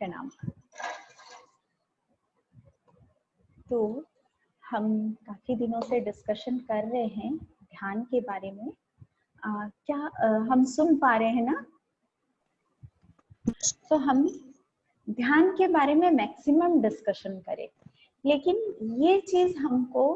प्रणाम। तो हम काफी दिनों से डिस्कशन कर रहे हैं ध्यान के बारे में। हम सुन पा रहे हैं ना? तो हम ध्यान के बारे में मैक्सिमम डिस्कशन करें, लेकिन ये चीज हमको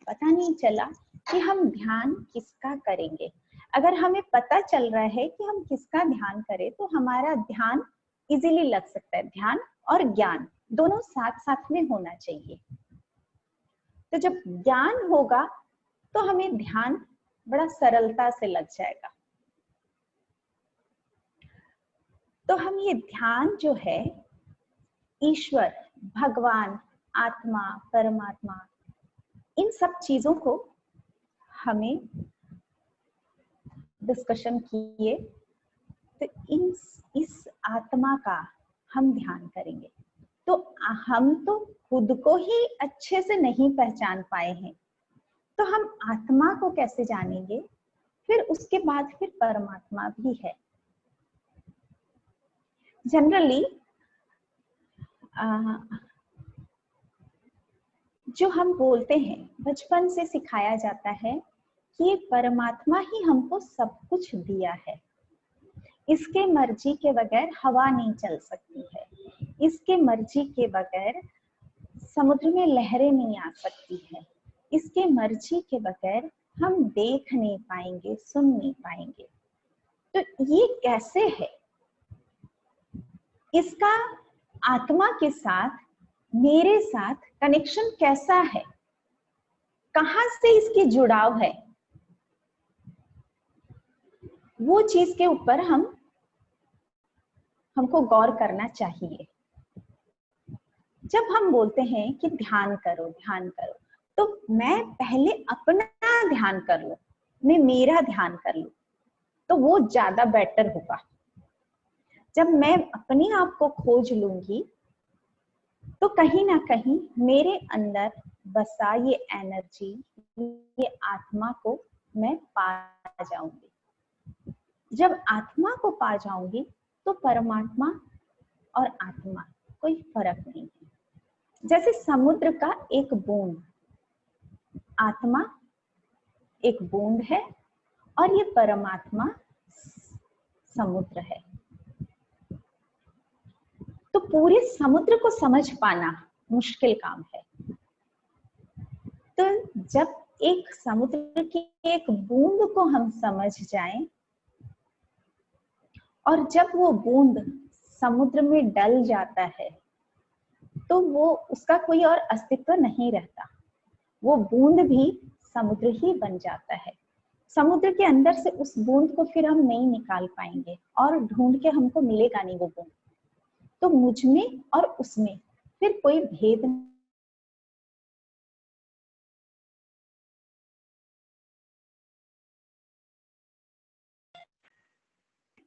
पता नहीं चला कि हम ध्यान किसका करेंगे। अगर हमें पता चल रहा है कि हम किसका ध्यान करें तो हमारा ध्यान इजीली लग सकता है। ध्यान और ज्ञान दोनों साथ साथ में होना चाहिए। तो जब ज्ञान होगा तो हमें ध्यान बड़ा सरलता से लग जाएगा। तो हम ये ध्यान जो है ईश्वर, भगवान, आत्मा, परमात्मा, इन सब चीजों को हमें डिस्कशन किए। तो इस आत्मा का हम ध्यान करेंगे। तो हम तो खुद को ही अच्छे से नहीं पहचान पाए हैं, तो हम आत्मा को कैसे जानेंगे? फिर उसके बाद फिर परमात्मा भी है। जनरली जो हम बोलते हैं, बचपन से सिखाया जाता है कि ये परमात्मा ही हमको सब कुछ दिया है। इसके मर्जी के बगैर हवा नहीं चल सकती है, इसके मर्जी के बगैर समुद्र में लहरें नहीं आ सकती है, इसके मर्जी के बगैर हम देख नहीं पाएंगे, सुन नहीं पाएंगे। तो ये कैसे है? इसका आत्मा के साथ, मेरे साथ कनेक्शन कैसा है? कहां से इसकी जुड़ाव है? वो चीज के ऊपर हमको गौर करना चाहिए। जब हम बोलते हैं कि ध्यान करो ध्यान करो, तो मैं पहले अपना ध्यान कर लूं, मैं मेरा ध्यान कर लूं, तो वो ज्यादा बेटर होगा। जब मैं अपने आप को खोज लूंगी तो कहीं ना कहीं मेरे अंदर बसा ये एनर्जी, ये आत्मा को मैं पा जाऊंगी। जब आत्मा को पा जाऊंगी तो परमात्मा और आत्मा कोई फर्क नहीं है। जैसे समुद्र का एक बूंद, आत्मा एक बूंद है और ये परमात्मा समुद्र है। तो पूरे समुद्र को समझ पाना मुश्किल काम है। तो जब एक समुद्र की एक बूंद को हम समझ जाएं और जब वो बूंद समुद्र में डल जाता है तो वो उसका कोई और अस्तित्व नहीं रहता, वो बूंद भी समुद्र ही बन जाता है। समुद्र के अंदर से उस बूंद को फिर हम नहीं निकाल पाएंगे और ढूंढ के हमको मिलेगा नहीं वो बूंद। तो मुझ में और उसमें फिर कोई भेद नहीं।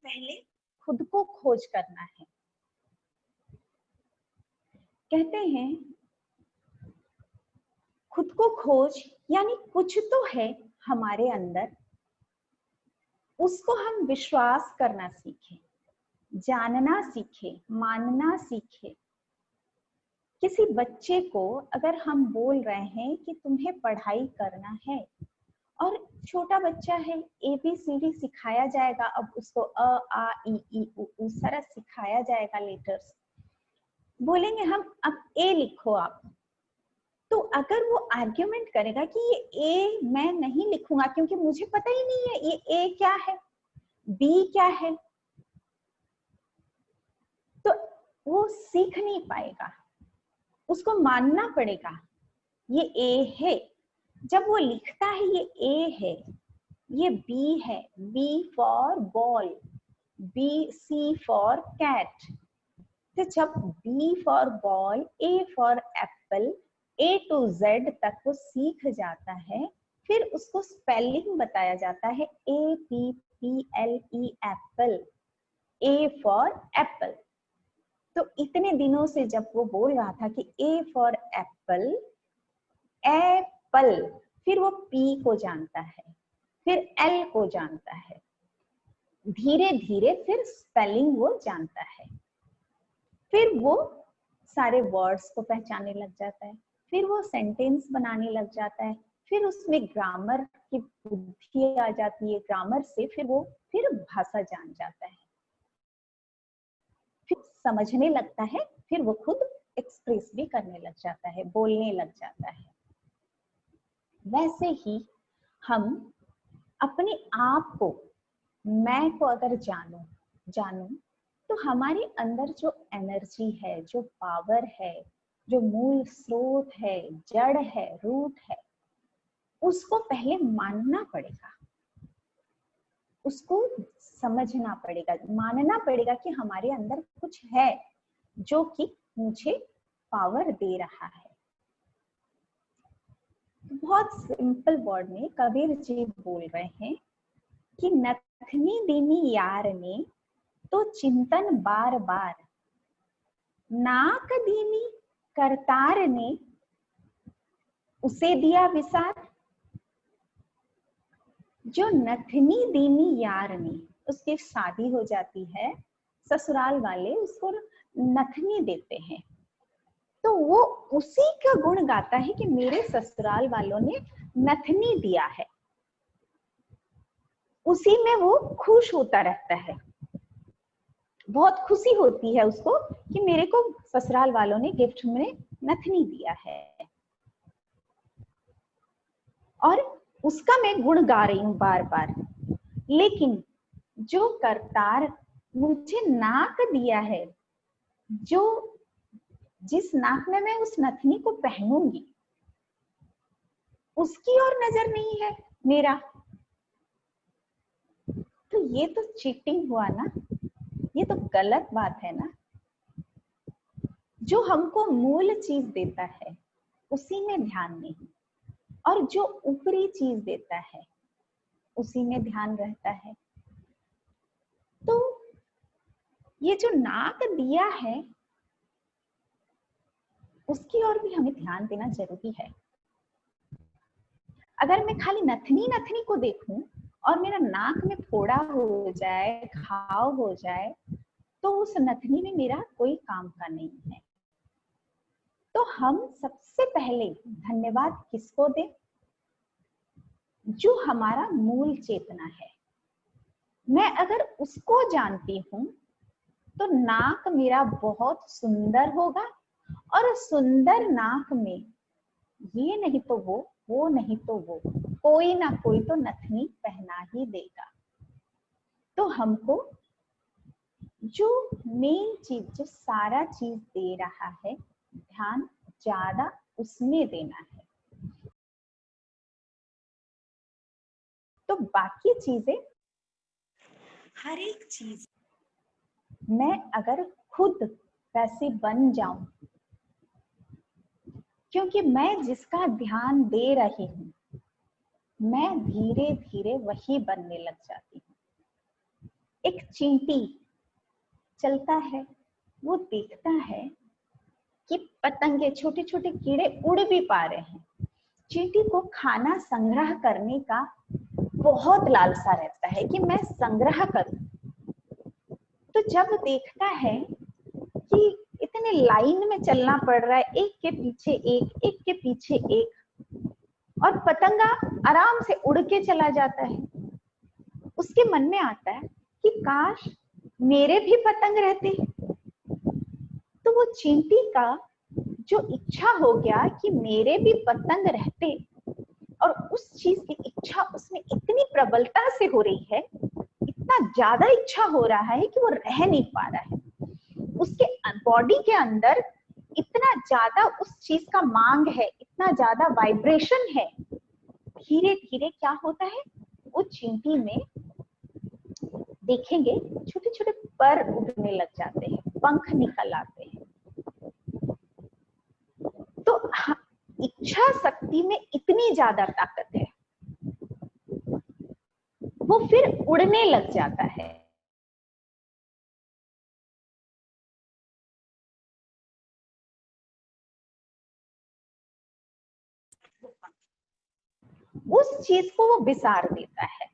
पहले खुद को खोज करना है। कहते हैं खुद को खोज, यानी कुछ तो है हमारे अंदर, उसको हम विश्वास करना सीखें, जानना सीखें, मानना सीखें। किसी बच्चे को अगर हम बोल रहे हैं कि तुम्हें पढ़ाई करना है, और छोटा बच्चा है, ABCD सिखाया जाएगा, अब उसको अ आ इ ई उ सारा सिखाया जाएगा, लेटर्स बोलेंगे हम अब ए लिखो आप। तो अगर वो आर्ग्यूमेंट करेगा कि ये ए मैं नहीं लिखूंगा क्योंकि मुझे पता ही नहीं है ये ए क्या है, बी क्या है, तो वो सीख नहीं पाएगा। उसको मानना पड़ेगा ये ए है। जब वो लिखता है ये ए है, ये बी है, B for ball, C for cat. तो जब B for ball, A for apple, A to Z तक वो सीख जाता है, फिर उसको स्पेलिंग बताया जाता है APPLE Apple, A for Apple. तो इतने दिनों से जब वो बोल रहा था कि A फॉर एप्पल, एप्पल, फिर वो P को जानता है, फिर L को जानता है, धीरे धीरे फिर स्पेलिंग वो जानता है। फिर वो सारे वर्ड्स को पहचानने लग जाता है, फिर वो सेंटेंस बनाने लग जाता है, फिर उसमें ग्रामर की बुद्धि आ जाती है, ग्रामर से फिर वो फिर भाषा जान जाता है, फिर समझने लगता है, फिर वो खुद एक्सप्रेस भी करने लग जाता है, बोलने लग जाता है। वैसे ही हम अपने आप को, मैं को अगर जानूं तो हमारे अंदर जो एनर्जी है, जो पावर है, जो मूल स्रोत है, जड़ है, रूट है, उसको पहले मानना पड़ेगा, उसको समझना पड़ेगा, मानना पड़ेगा कि हमारे अंदर कुछ है जो कि मुझे पावर दे रहा है। बहुत सिंपल वर्ड में कबीर जी बोल रहे हैं कि नथनी दीनी यार ने तो चिंतन बार बार, नाक दीनी करतार ने उसे दिया विसार। जो नथनी दीनी यार ने, उसकी शादी हो जाती है, ससुराल वाले उसको नथनी देते हैं, तो वो उसी का गुण गाता है कि मेरे ससुराल वालों ने नथनी दिया है, उसी में वो खुश होता रहता है, बहुत खुशी होती है उसको कि मेरे को ससुराल वालों ने गिफ्ट में नथनी दिया है, और उसका मैं गुण गा रही हूं बार बार। लेकिन जो करतार मुझे नाक दिया है, जो जिस नाक में मैं उस नथनी को पहनूंगी, उसकी और नजर नहीं है मेरा, तो ये तो चीटिंग हुआ ना, ये तो गलत बात है ना। जो हमको मूल चीज देता है उसी में ध्यान नहीं, और जो ऊपरी चीज देता है उसी में ध्यान रहता है। तो ये जो नाक दिया है उसकी ओर भी हमें ध्यान देना जरूरी है। अगर मैं खाली नथनी नथनी को देखूं और मेरा नाक में फोड़ा हो जाए, घाव हो जाए, तो उस नथनी में मेरा कोई काम का नहीं है। तो हम सबसे पहले धन्यवाद किसको दें? जो हमारा मूल चेतना है। मैं अगर उसको जानती हूं तो नाक मेरा बहुत सुंदर होगा, और सुंदर नाक में ये नहीं तो वो नहीं तो वो, कोई ना कोई तो नथनी पहना ही देगा। तो हमको जो मेन चीज, जो सारा चीज दे रहा है, ध्यान ज्यादा उसमें देना है। तो बाकी चीजें, हर एक चीज मैं अगर खुद वैसे बन जाऊं, क्योंकि मैं जिसका ध्यान दे रही हूं, मैं धीरे धीरे वही बनने लग जाती हूँ। एक चींटी चलता है, वो देखता है कि पतंगे, छोटे छोटे कीड़े उड़ भी पा रहे हैं। चींटी को खाना संग्रह करने का बहुत लालसा रहता है कि मैं संग्रह करूं। तो जब देखता है कि इतने लाइन में चलना पड़ रहा है, एक के पीछे एक, एक के पीछे एक, और पतंगा आराम से उड़ के चला जाता है, उसके मन में आता है कि काश मेरे भी पतंग रहते। तो वो चींटी का जो इच्छा हो गया कि मेरे भी पतंग रहते, और उस चीज की इच्छा उसमें इतनी प्रबलता से हो रही है, इतना ज्यादा इच्छा हो रहा है कि वो रह नहीं पा रहा है। उसके बॉडी के अंदर इतना ज्यादा उस चीज का मांग है, इतना ज्यादा वाइब्रेशन है। धीरे धीरे क्या होता है, वो चींटी में देखेंगे छोटे छोटे पर उड़ने लग जाते हैं, पंख निकल आते हैं। तो इच्छा शक्ति में इतनी ज्यादा ताकत है, वो फिर उड़ने लग जाता है। उस चीज को वो बिसार देता है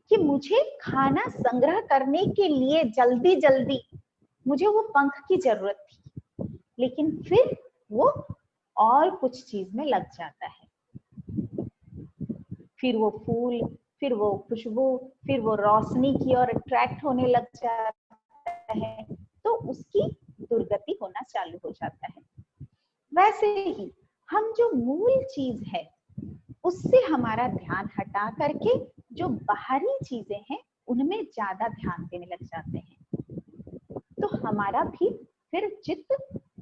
कि मुझे खाना संग्रह करने के लिए जल्दी जल्दी मुझे वो पंख की जरूरत थी, लेकिन फिर वो और कुछ चीज में लग जाता है, फिर वो फूल, फिर वो खुशबू, फिर वो रोशनी की ओर अट्रैक्ट होने लग जाता है, तो उसकी दुर्गति होना चालू हो जाता है। वैसे ही हम जो मूल चीज है उससे हमारा ध्यान हटा करके जो बाहरी चीजें हैं उनमें ज्यादा ध्यान देने लग जाते हैं, तो हमारा भी फिर चित्त,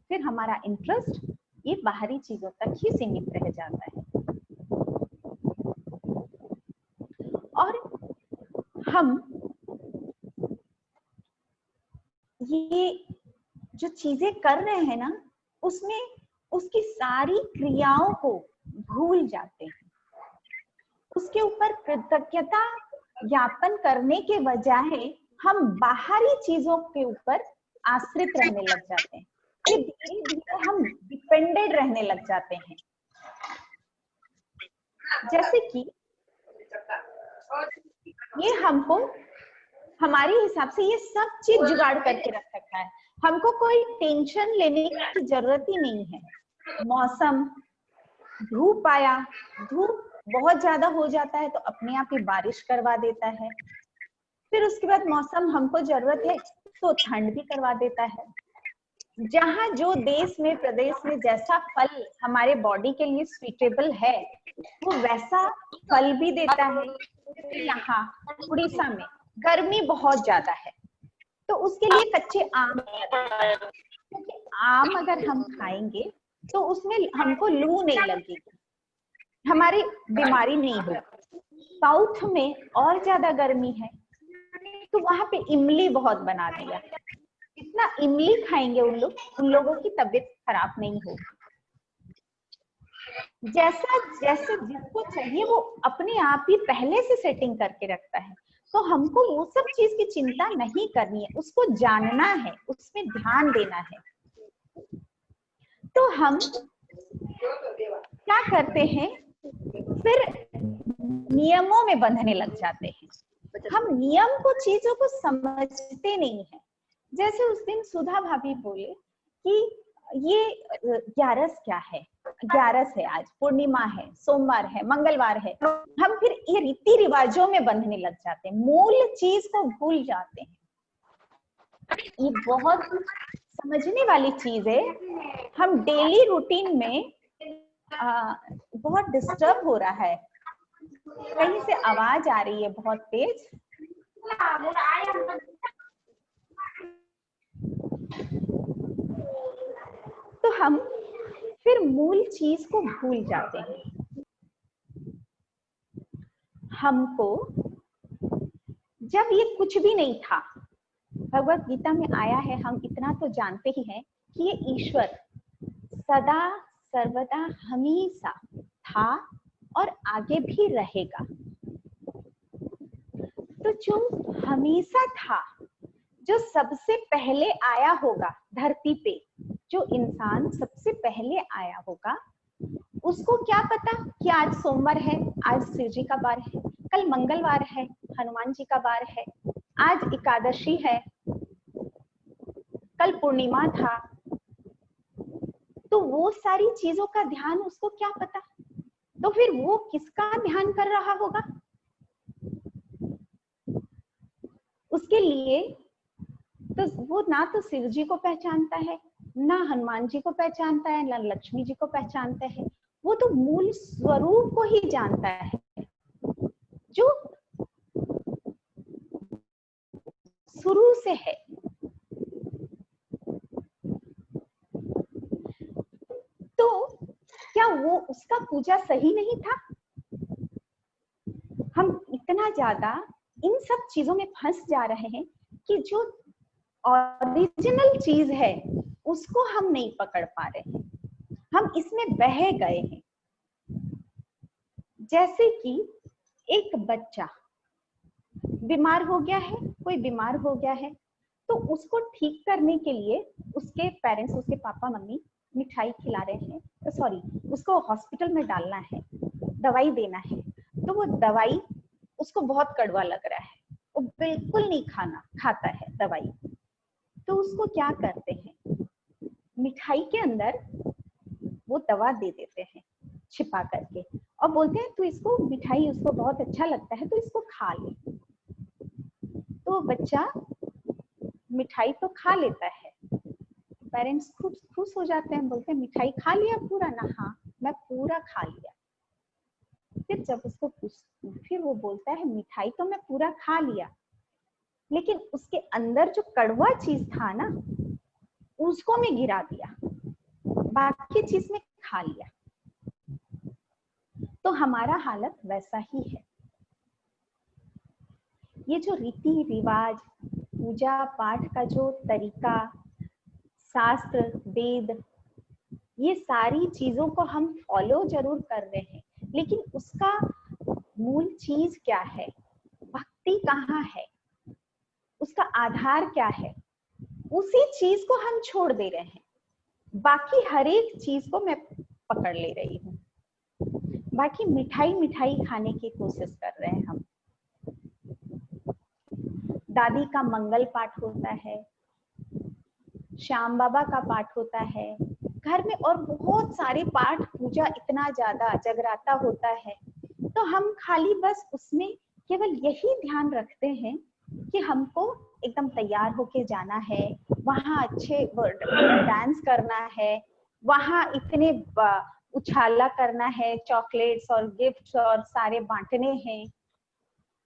फिर हमारा इंटरेस्ट ये बाहरी चीजों तक ही सीमित रह जाता है। और हम ये जो चीजें कर रहे हैं ना, उसमें उसकी सारी क्रियाओं को भूल जाते हैं। उसके ऊपर कृतज्ञता ज्ञापन करने के बजाय हम बाहरी चीजों के ऊपर आश्रित रहने लग जाते हैं। ये धीरे धीरे हम डिपेंडेंट रहने लग जाते हैं। जैसे कि ये हमको हमारे हिसाब से ये सब चीज जुगाड़ करके रख रखा है, हमको कोई टेंशन लेने की जरूरत ही नहीं है। मौसम, धूप आया, धूप बहुत ज्यादा हो जाता है तो अपने आप ही बारिश करवा देता है, फिर उसके बाद मौसम हमको जरूरत है तो ठंड भी करवा देता है। जहाँ जो देश में प्रदेश में जैसा फल हमारे बॉडी के लिए सुइटेबल है वो वैसा फल भी देता है। यहाँ उड़ीसा में गर्मी बहुत ज्यादा है तो उसके लिए कच्चे आम, क्योंकि आम अगर हम खाएंगे तो उसमें हमको लू नहीं लगेगी, हमारी बीमारी नहीं होगी। साउथ में और ज्यादा गर्मी है तो वहां पे इमली बहुत बना दिया, इतना इमली खाएंगे उन लोगों की तबीयत खराब नहीं होगी। जैसा जैसे जिसको चाहिए वो अपने आप ही पहले से सेटिंग करके रखता है, तो हमको वो सब चीज की चिंता नहीं करनी है, उसको जानना है, उसमें ध्यान देना है। तो हम क्या करते हैं, फिर नियमों में बंधने लग जाते हैं। हम नियम को, चीजों को समझते नहीं है। जैसे उस दिन सुधा भाभी बोले कि ये 11 क्या है, 11 है, आज पूर्णिमा है, सोमवार है, मंगलवार है, हम फिर ये रीति रिवाजों में बंधने लग जाते हैं, मूल चीज को भूल जाते हैं। ये बहुत समझने वाली चीज है। हम डेली रूटीन में बहुत डिस्टर्ब हो रहा है, कहीं से आवाज आ रही है बहुत तेज। तो हम फिर मूल चीज को भूल जाते हैं। हमको जब ये कुछ भी नहीं था, भगवत गीता में आया है, हम इतना तो जानते ही हैं कि ये ईश्वर सदा सर्वदा हमेशा था और आगे भी रहेगा। तो जो हमेशा था, जो सबसे पहले आया होगा धरती पे, जो इंसान सबसे पहले आया होगा, उसको क्या पता कि आज सोमवार है, आज शिव जी का वार है, कल मंगलवार है, हनुमान जी का वार है, आज एकादशी है, कल पूर्णिमा था। तो वो सारी चीजों का ध्यान उसको क्या पता, तो फिर वो किसका ध्यान कर रहा होगा? उसके लिए तो वो ना तो शिव जी को पहचानता है, ना हनुमान जी को पहचानता है, ना लक्ष्मी जी को पहचानता है, वो तो मूल स्वरूप को ही जानता है जो शुरू से है। तो क्या वो उसका पूजा सही नहीं था? हम इतना ज्यादा इन सब चीजों में फंस जा रहे हैं कि जो ओरिजिनल चीज है उसको हम नहीं पकड़ पा रहे हैं, हम इसमें बह गए हैं। जैसे कि एक बच्चा बीमार हो गया है, कोई बीमार हो गया है, तो उसको ठीक करने के लिए उसके पेरेंट्स, उसके पापा मम्मी मिठाई खिला रहे हैं, सॉरी उसको हॉस्पिटल में डालना है, दवाई देना है, तो वो दवाई उसको बहुत कड़वा लग रहा है, वो बिल्कुल नहीं खाता है दवाई। तो उसको क्या करते हैं, मिठाई के अंदर वो दवा दे देते हैं छिपा करके, और बोलते हैं तू इसको, मिठाई उसको बहुत अच्छा लगता है तो इसको खा ले। तो बच्चा मिठाई तो खा लेता है, पेरेंट्स खुद खुश हो जाते हैं, बोलते हैं मिठाई खा लिया पूरा ना? हाँ मैं पूरा खा लिया। फिर जब उसको फिर वो बोलता है मिठाई तो मैं पूरा खा लिया, लेकिन उसके अंदर जो कड़वा चीज था ना उसको मैं गिरा दिया, बाकी चीज में खा लिया। तो हमारा हालत वैसा ही है। ये जो रीति रिवाज, पूजा पाठ का जो तरीका, शास्त्र वेद, ये सारी चीजों को हम फॉलो जरूर कर रहे हैं, लेकिन उसका मूल चीज क्या है, भक्ति कहाँ है, उसका आधार क्या है, उसी चीज को हम छोड़ दे रहे हैं। बाकी हर एक चीज को मैं पकड़ ले रही हूँ, बाकी मिठाई मिठाई खाने की कोशिश कर रहे हैं हम। दादी का मंगल पाठ होता है, श्याम बाबा का पाठ होता है घर में, और बहुत सारे पाठ पूजा, इतना ज्यादा जगराता होता है। तो हम खाली बस उसमें केवल यही ध्यान रखते हैं कि हमको एकदम तैयार होके जाना है, वहां अच्छे डांस करना है, वहां इतने उछाला करना है, चॉकलेट्स और गिफ्ट्स और सारे बांटने हैं।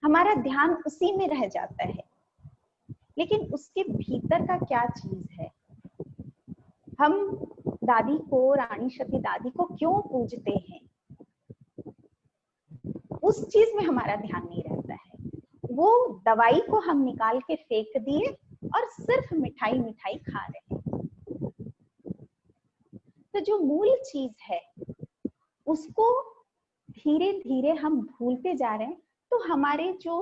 हमारा ध्यान उसी में रह जाता है, लेकिन उसके भीतर का क्या चीज है। हम दादी को, रानी सती दादी को क्यों पूजते हैं, उस चीज में हमारा ध्यान नहीं रहता है। वो दवाई को हम निकाल के फेंक दिए और सिर्फ मिठाई मिठाई खा रहे हैं। तो जो मूल चीज है उसको धीरे धीरे हम भूलते जा रहे हैं। तो हमारे जो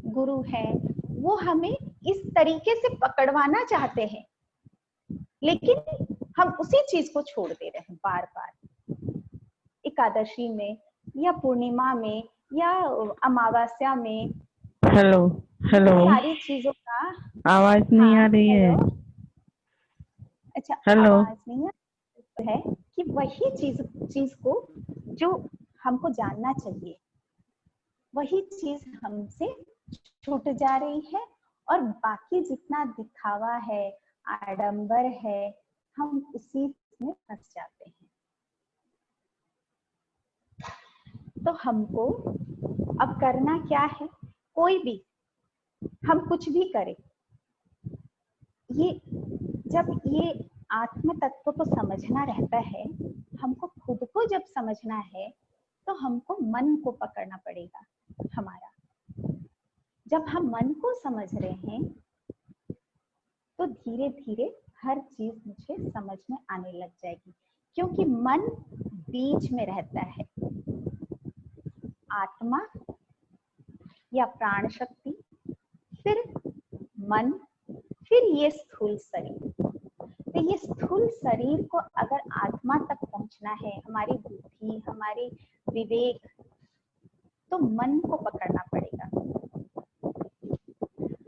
गुरु हैं वो हमें इस तरीके से पकड़वाना चाहते हैं, लेकिन हम उसी चीज को छोड़ दे रहे हैं बार बार। एकादशी में या पूर्णिमा में या अमावस्या में, हेलो हेलो, सारी चीजों का आवाज नहीं आ रही है। अच्छा, हेलो, आवाज नहीं है कि वही चीज को जो हमको जानना चाहिए, वही चीज हमसे छूट जा रही है, और बाकी जितना दिखावा है, आडंबर है, हम उसी में फंस जाते हैं। तो हमको अब करना क्या है, कोई भी, हम कुछ भी करें, ये जब ये आत्म तत्व को समझना रहता है, हमको खुद को जब समझना है, तो हमको मन को पकड़ना पड़ेगा हमारा। जब हम मन को समझ रहे हैं तो धीरे धीरे हर चीज मुझे समझ में आने लग जाएगी, क्योंकि मन बीच में रहता है। आत्मा या प्राण शक्ति, फिर मन, फिर ये स्थूल शरीर। तो ये स्थूल शरीर को अगर आत्मा तक पहुंचना है, हमारी बुद्धि, हमारे विवेक, तो मन को पकड़ना पड़ेगा।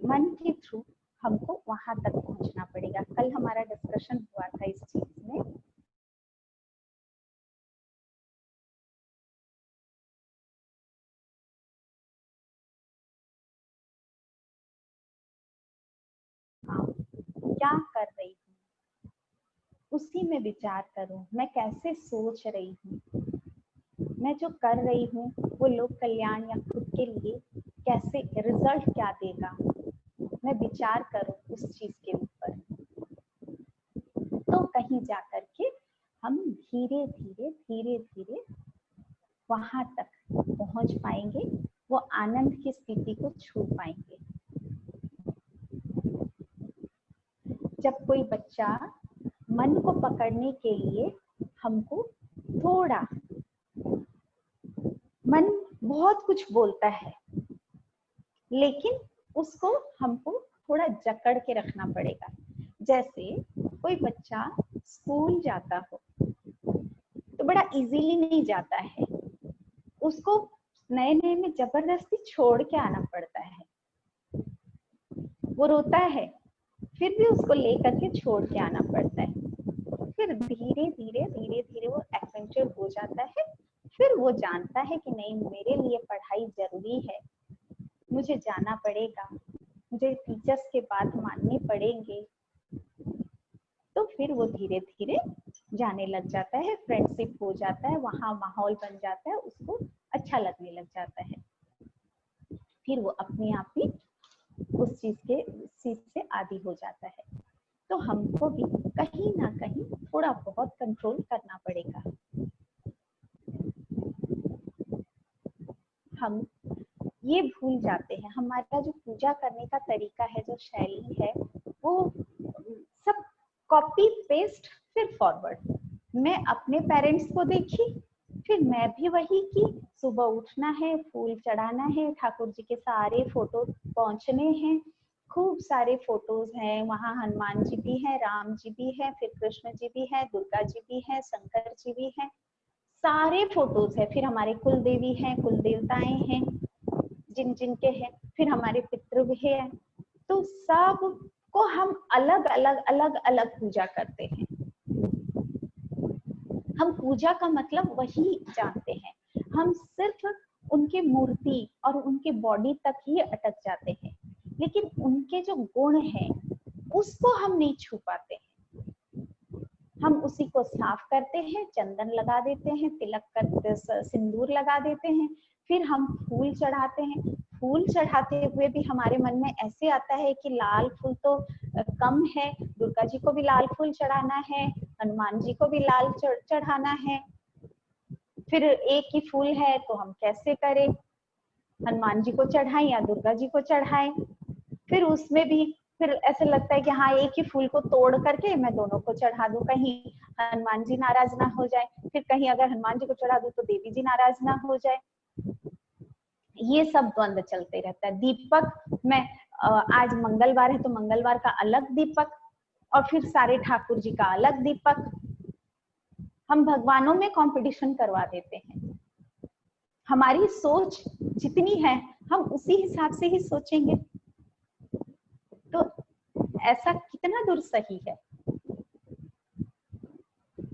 मन के थ्रू हमको वहां तक पहुंचना पड़ेगा। कल हमारा डिस्कशन हुआ था इस चीज में। क्या कर रही हूँ उसी में विचार करूं, मैं कैसे सोच रही हूँ, मैं जो कर रही हूँ वो लोक कल्याण या खुद के लिए कैसे, रिजल्ट क्या देगा, मैं विचार करूं उस चीज के ऊपर। तो कहीं जा करके हम धीरे धीरे धीरे धीरे वहां तक पहुंच पाएंगे, वो आनंद की स्थिति को छू पाएंगे। जब कोई बच्चा मन को पकड़ने के लिए हमको थोड़ा, मन बहुत कुछ बोलता है, लेकिन उसको हमको थोड़ा जकड़ के रखना पड़ेगा। जैसे कोई बच्चा स्कूल जाता हो तो बड़ा इजीली नहीं जाता है, उसको नए नए में जबरदस्ती छोड़ के आना पड़ता है। वो रोता है, फिर भी उसको लेकर के छोड़ के आना पड़ता है। फिर धीरे धीरे धीरे धीरे वो एडवेंचर हो जाता है। फिर वो जानता है कि नहीं, मेरे लिए पढ़ाई जरूरी है, मुझे जाना पड़ेगा, मुझे टीचर्स के बात मानने पड़ेंगे। तो फिर वो धीरे धीरे जाने लग जाता है, फ्रेंडशिप हो जाता है, वहाँ माहौल बन जाता है, उसको अच्छा लगने लग जाता है। फिर वो अपने आप ही उस चीज से आदी हो जाता है। तो हमको भी कहीं ना कहीं थोड़ा बहुत कंट्रोल करना पड़ेगा। हम ये भूल जाते हैं, हमारा जो पूजा करने का तरीका है, जो शैली है, वो सब कॉपी पेस्ट फिर फॉरवर्ड। मैं अपने पेरेंट्स को देखी, फिर मैं भी वही की। सुबह उठना है, फूल चढ़ाना है, ठाकुर जी के सारे फोटो पहुंचने हैं, खूब सारे फोटोज हैं, वहाँ हनुमान जी भी है, राम जी भी है, फिर कृष्ण जी भी है, दुर्गा जी भी है, शंकर जी भी है, सारे फोटोज है। फिर हमारे कुल देवी हैं, कुल देवताएं हैं, जिन जिन के हैं, फिर हमारे पितृ भी है। तो सब को हम अलग अलग अलग अलग पूजा करते हैं। हम पूजा का मतलब वही जानते हैं, हम सिर्फ उनके मूर्ति और उनके बॉडी तक ही अटक जाते हैं, लेकिन उनके जो गुण हैं उसको हम नहीं छू पाते हैं। हम उसी को साफ करते हैं, चंदन लगा देते हैं, तिलक करते, सिंदूर लगा देते हैं, फिर हम फूल चढ़ाते हैं। फूल चढ़ाते हुए भी हमारे मन में ऐसे आता है कि लाल फूल तो कम है, दुर्गा जी को भी लाल फूल चढ़ाना है, हनुमान जी को भी लाल चढ़ाना है, फिर एक ही फूल है तो हम कैसे करें, हनुमान जी को चढ़ाएं या दुर्गा जी को चढ़ाएं। फिर उसमें भी फिर ऐसे लगता है कि हाँ, एक ही फूल को तोड़ करके मैं दोनों को चढ़ा दूं, कहीं हनुमान जी नाराज ना हो जाए, फिर कहीं अगर हनुमान जी को चढ़ा दूं तो देवी जी नाराज ना हो जाए। ये सब द्वंद्व चलते रहता है। दीपक में आज मंगलवार है तो मंगलवार का अलग दीपक, और फिर सारे ठाकुर जी का अलग दीपक। हम भगवानों में कंपटीशन करवा देते हैं। हमारी सोच जितनी है हम उसी हिसाब से ही सोचेंगे, तो ऐसा कितना दूर सही है।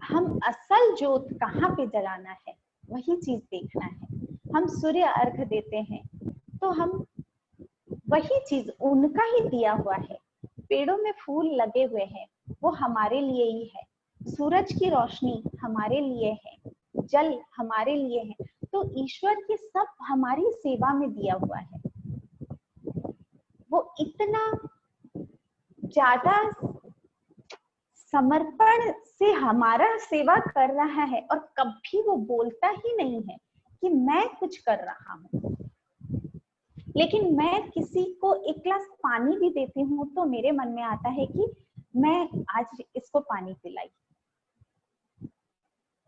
हम असल जोत कहाँ पे जलाना है वही चीज देखना है। हम सूर्य अर्घ देते हैं तो हम वही चीज, उनका ही दिया हुआ है। पेड़ों में फूल लगे हुए हैं वो हमारे लिए ही है, सूरज की रोशनी हमारे लिए है, जल हमारे लिए है, तो ईश्वर ये सब हमारी सेवा में दिया हुआ है। वो इतना ज्यादा समर्पण से हमारा सेवा कर रहा है, और कभी वो बोलता ही नहीं है कि मैं कुछ कर रहा हूँ। लेकिन मैं किसी को एक गिलास पानी भी देती हूँ तो मेरे मन में आता है कि मैं आज इसको पानी पिलाई।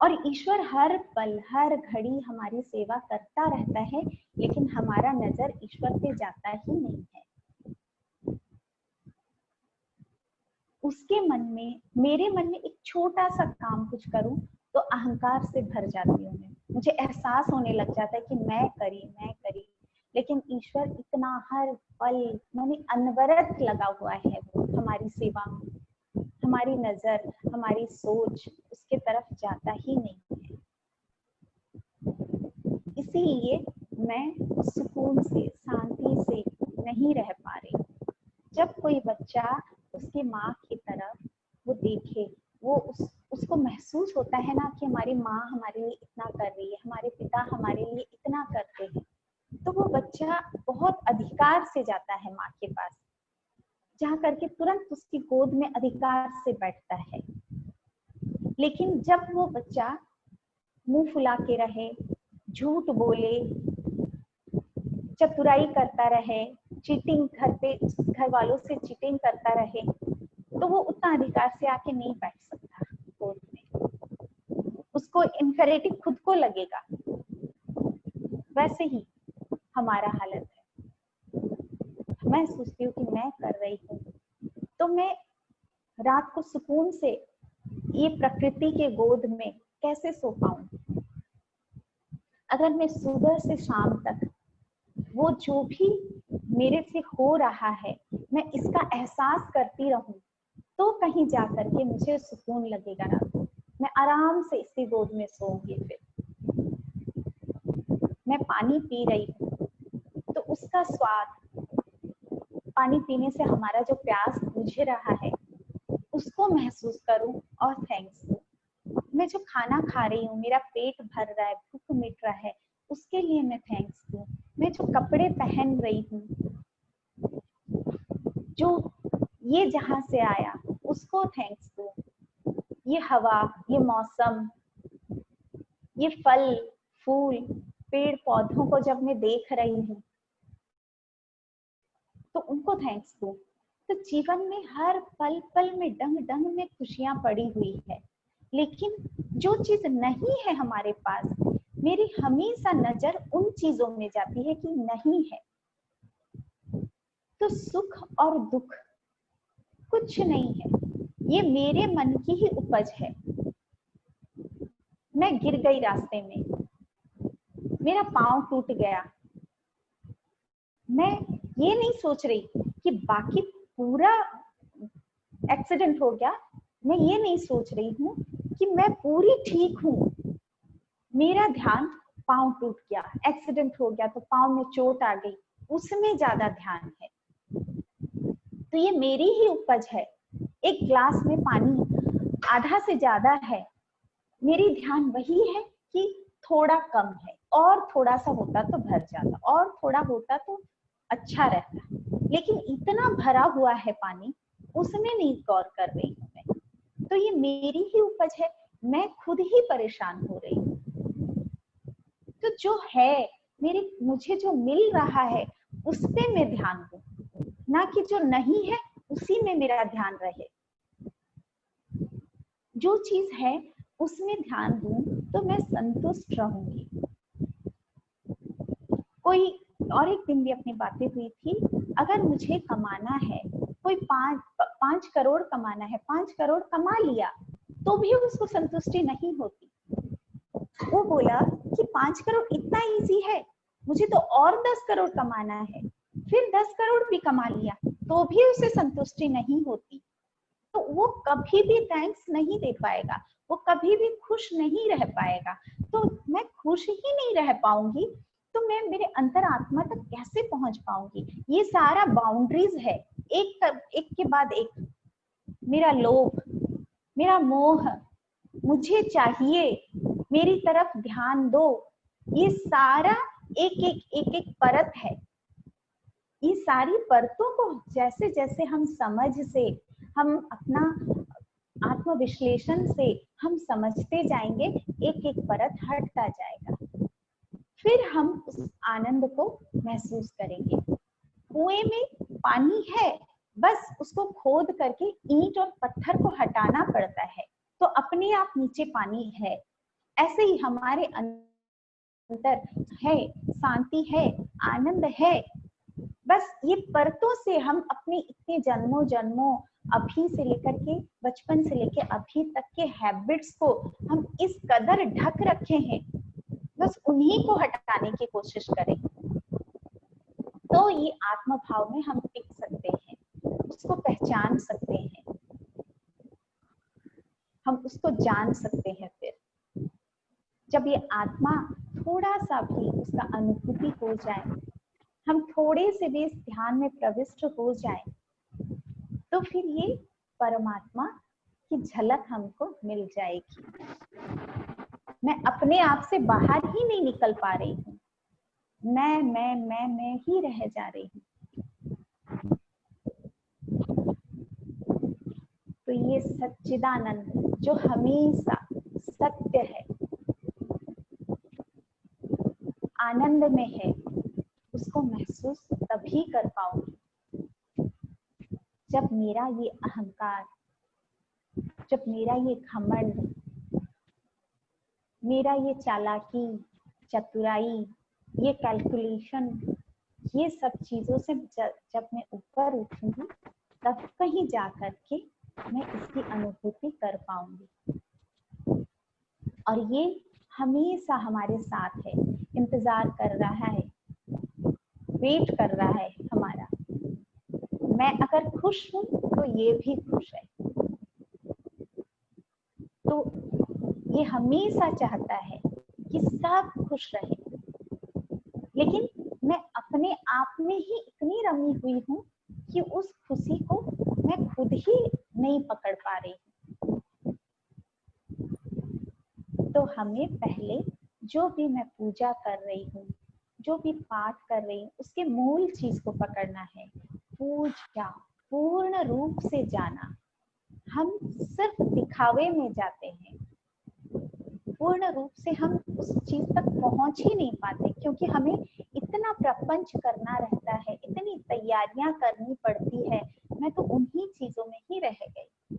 और ईश्वर हर पल हर घड़ी हमारी सेवा करता रहता है, लेकिन हमारा नजर ईश्वर पे जाता ही नहीं है। उसके मन में, मेरे मन में एक छोटा सा काम कुछ करूं तो अहंकार से भर जाती हूँ मैं, मुझे एहसास होने लग जाता है कि मैं करी। लेकिन ईश्वर इतना हर पल माने अनवरत लगा हुआ है वो हमारी सेवा में। हमारी नजर, हमारी सोच उसके तरफ जाता ही नहीं है। इसीलिए मैं सुकून से, शांति से नहीं रह पा रही। जब कोई बच्चा उसकी माँ की तरफ वो देखे, वो उसको महसूस होता है ना कि हमारी माँ हमारे लिए इतना कर रही है, हमारे पिता हमारे लिए इतना करते हैं, तो वो बच्चा बहुत अधिकार से जाता है माँ के पास, जा करके तुरंत उसकी गोद में अधिकार से बैठता है। लेकिन जब वो बच्चा मुंह फुला के रहे, झूठ बोले, चतुराई करता रहे, चीटिंग, घर वालों से चीटिंग करता रहे, तो वो उतना अधिकार से आके नहीं बैठ सकता गोद में। उसको इनफेरेटिव खुद को लगेगा। वैसे ही हमारा हालत है। मैं सोचती हूँ कि मैं कर रही हूँ तो मैं रात को सुकून से ये प्रकृति के गोद में कैसे सो पाऊं। अगर मैं सुबह से शाम तक वो जो भी मेरे से हो रहा है मैं इसका एहसास करती रहूं, तो कहीं जा करके मुझे सुकून लगेगा रात को। मैं आराम से इसकी गोद में सोऊंगी। फिर मैं पानी पी रही हूँ तो उसका स्वाद, पानी पीने से हमारा जो प्यास बुझ रहा है उसको महसूस करूं और थैंक्स दूं। मैं जो खाना खा रही हूँ, मेरा पेट भर रहा है, भूख मिट रहा है, उसके लिए मैं थैंक्स दूं। मैं जो कपड़े पहन रही हूँ, जो ये जहां से आया उसको थैंक्स दूं। ये हवा, ये मौसम, ये फल फूल, पेड़ पौधों को जब मैं देख रही हूँ तो उनको थैंक्स दूं। तो जीवन में हर पल पल में डंग डंग में खुशियां पड़ी हुई है, लेकिन जो चीज नहीं है हमारे पास, मेरी हमेशा नजर उन चीजों में जाती है कि नहीं है। तो सुख और दुख कुछ नहीं है, ये मेरे मन की ही उपज है। मैं गिर गई रास्ते में, मेरा पांव टूट गया, मैं ये नहीं सोच रही कि बाकी पूरा एक्सीडेंट हो गया, मैं ये नहीं सोच रही हूँ कि मैं पूरी ठीक हूँ। मेरा ध्यान पांव टूट गया, एक्सीडेंट हो गया तो पांव में चोट आ गई, उसमें ज्यादा ध्यान है। तो ये मेरी ही उपज है। एक ग्लास में पानी आधा से ज्यादा है, मेरी ध्यान वही है कि थोड़ा कम है, और थोड़ा सा होता तो भर जाता, और थोड़ा होता तो अच्छा रहता, लेकिन इतना भरा हुआ है पानी, उसमें नहीं गौर कर रही हूँ मैं। तो ये मेरी ही उपज है, मैं खुद ही परेशान हो रही हूँ। तो जो है मेरी, मुझे जो मिल रहा है उस पे मैं ध्यान दूं, ना कि जो नहीं है उसी में मेरा ध्यान रहे। जो चीज है उसमें ध्यान दूं तो मैं संतुष्ट रहूंगी। कोई और एक दिन भी अपनी बातें हुई थी, अगर मुझे कमाना है, कोई 5 करोड़ कमाना है, 5 करोड़ कमा लिया तो भी उसको संतुष्टि नहीं होती। वो बोला कि 5 करोड़ इतना इजी है, मुझे तो और 10 करोड़ कमाना है। फिर 10 करोड़ भी कमा लिया तो भी उसे संतुष्टि नहीं होती। तो वो कभी भी थैंक्स नहीं दे पाएगा, वो कभी भी खुश नहीं रह पाएगा। तो मैं खुश ही नहीं रह पाऊंगी तो मैं मेरे अंतरात्मा तक कैसे पहुंच पाऊंगी? ये सारा बाउंड्रीज है, एक के बाद एक। मेरा लोभ, मेरा मोह, मुझे चाहिए, मेरी तरफ ध्यान दो, ये सारा एक परत है। ये सारी परतों को जैसे जैसे हम समझ से, हम अपना आत्मविश्लेषण से हम समझते जाएंगे, एक एक परत हटता जाएगा, फिर हम उस आनंद को महसूस करेंगे। कुएं में पानी है, बस उसको खोद करके ईंट और पत्थर को हटाना पड़ता है तो अपने आप नीचे पानी है। ऐसे ही हमारे अंदर है, शांति है, आनंद है। बस ये परतों से हम अपने इतने जन्मों जन्मों, अभी से लेकर के बचपन से लेकर अभी तक के हैबिट्स को हम इस कदर ढक रखे हैं, बस उन्हीं को हटाने की कोशिश करें तो ये आत्म भाव में हम टिक सकते हैं, उसको पहचान सकते हैं, हम उसको जान सकते हैं। फिर जब ये आत्मा थोड़ा सा भी उसका अनुभूति हो जाए, हम थोड़े से भी इस ध्यान में प्रविष्ट हो जाए, तो फिर ये परमात्मा की झलक हमको मिल जाएगी। मैं अपने आप से बाहर ही नहीं निकल पा रही हूँ, मैं ही रह जा रही हूँ। तो ये सच्चिदानंद जो हमेशा सत्य है, आनंद में है, उसको महसूस तभी कर पाऊंगी जब मेरा ये अहंकार, जब मेरा ये घमंड, मेरा ये चालाकी, चतुराई, ये कैलकुलेशन, ये सब चीजों से जब मैं ऊपर उठूंगी तब कहीं जा करके मैं इसकी अनुभूति कर पाऊंगी। और ये हमेशा हमारे साथ है, इंतजार कर रहा है, वेट कर रहा है हमारा। मैं अगर खुश हूं तो ये भी खुश है। तो ये हमेशा चाहता है कि सब खुश रहे, लेकिन मैं अपने आप में ही इतनी रमी हुई हूँ कि उस खुशी को मैं खुद ही नहीं पकड़ पा रही। तो हमें पहले जो भी मैं पूजा कर रही हूँ, जो भी पाठ कर रही हूँ, उसके मूल चीज को पकड़ना है। पूजा पूर्ण रूप से जाना। हम सिर्फ दिखावे में जाते हैं, पूर्ण रूप से हम उस चीज तक पहुंच ही नहीं पाते, क्योंकि हमें इतना प्रपंच करना रहता है, इतनी तैयारियां करनी पड़ती है। मैं तो उन्हीं चीजों में ही रह गई,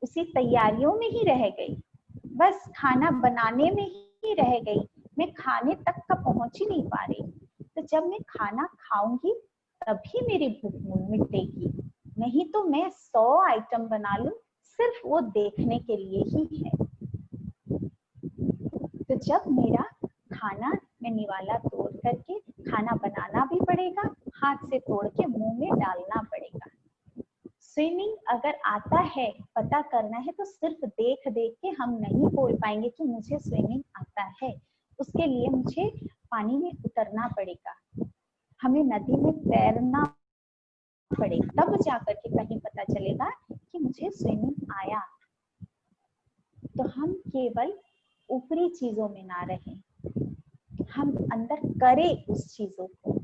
उसी तैयारियों में ही रह गई, बस खाना बनाने में ही रह गई। मैं खाने तक का पहुंच ही नहीं पा रही। तो जब मैं खाना खाऊंगी तभी मेरी भूख मिटेगी, नहीं तो मैं 100 आइटम बना लूं, सिर्फ वो देखने के लिए ही है। तो जब मेरा खाना मैं निवाला तोड़ करके खाना बनाना भी पड़ेगा, हाथ से तोड़ के मुंह में डालना पड़ेगा। स्विमिंग अगर आता है, पता करना है, तो सिर्फ देख देख के हम नहीं बोल पाएंगे कि मुझे स्विमिंग आता है। उसके लिए मुझे पानी में उतरना पड़ेगा, हमें नदी में तैरना पड़ेगा, तब जाकर के कहीं पता चलेगा कि मुझे स्विमिंग आया। तो हम केवल ऊपरी चीजों में ना रहें, हम अंदर करें उस चीजों को,